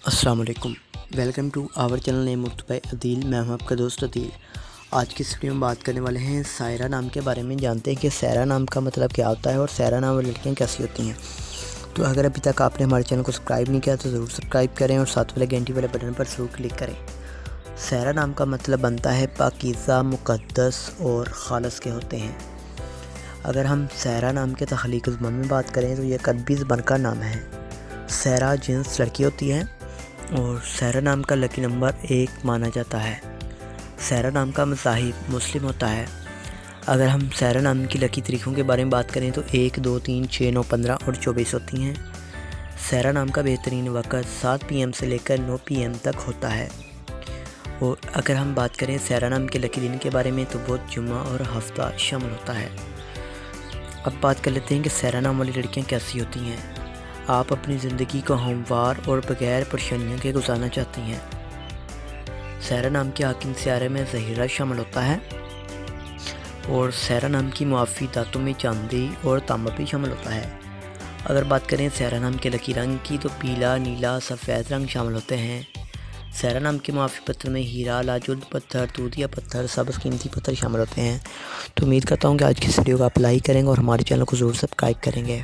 السلام علیکم، welcome to our channel نیم مرتبہ عدیل۔ میں ہوں آپ کا دوست عدیل۔ آج کی اس ویڈیو میں بات کرنے والے ہیں سائرہ نام کے بارے میں۔ جانتے ہیں کہ سائرہ نام کا مطلب کیا ہوتا ہے اور سائرہ نام والی لڑکیاں کیسی ہوتی ہیں۔ تو اگر ابھی تک آپ نے ہمارے چینل کو سبسکرائب نہیں کیا تو ضرور سبسکرائب کریں اور ساتھ والے گھنٹی والے بٹن پر ضرور کلک کریں۔ سائرہ نام کا مطلب بنتا ہے پاکیزہ، مقدس اور خالص کے ہوتے ہیں۔ اگر ہم سائرہ نام کے تخلیقی زبان میں بات کریں تو یہ ایک ادبی زبان کا نام ہے۔ سائرہ جنس لڑکی ہوتی ہے اور سائرہ نام کا لکی نمبر 1 مانا جاتا ہے۔ سائرہ نام کا مذاہب مسلم ہوتا ہے۔ اگر ہم سائرہ نام کی لکی تاریخوں کے بارے میں بات کریں تو 1، 2، 3، 6، 9، 15 اور 24 ہوتی ہیں۔ سائرہ نام کا بہترین وقت 7 PM سے لے کر 9 PM تک ہوتا ہے۔ اور اگر ہم بات کریں سائرہ نام کے لکی دن کے بارے میں تو وہ جمعہ اور ہفتہ شامل ہوتا ہے۔ اب بات کر لیتے ہیں کہ سائرہ نام والی لڑکیاں کیسی ہوتی ہیں۔ آپ اپنی زندگی کو ہموار اور بغیر پریشانیوں کے گزارنا چاہتی ہیں۔ سائرہ نام کے حاکم سیارے میں ظہیرہ شامل ہوتا ہے اور سائرہ نام کی معافی دانتوں میں چاندی اور تانبا بھی شامل ہوتا ہے۔ اگر بات کریں سائرہ نام کے لکی رنگ کی تو پیلا، نیلا، سفید رنگ شامل ہوتے ہیں۔ سائرہ نام کے معافی پتر میں ہیرا، لاجورد پتھر، دودھیا پتھر، سبز قیمتی پتھر شامل ہوتے ہیں۔ تو امید کرتا ہوں کہ آج کی اس ویڈیو کو آپ لائک کریں گے اور ہمارے چینل کو ضرور سبسکرائب کریں گے۔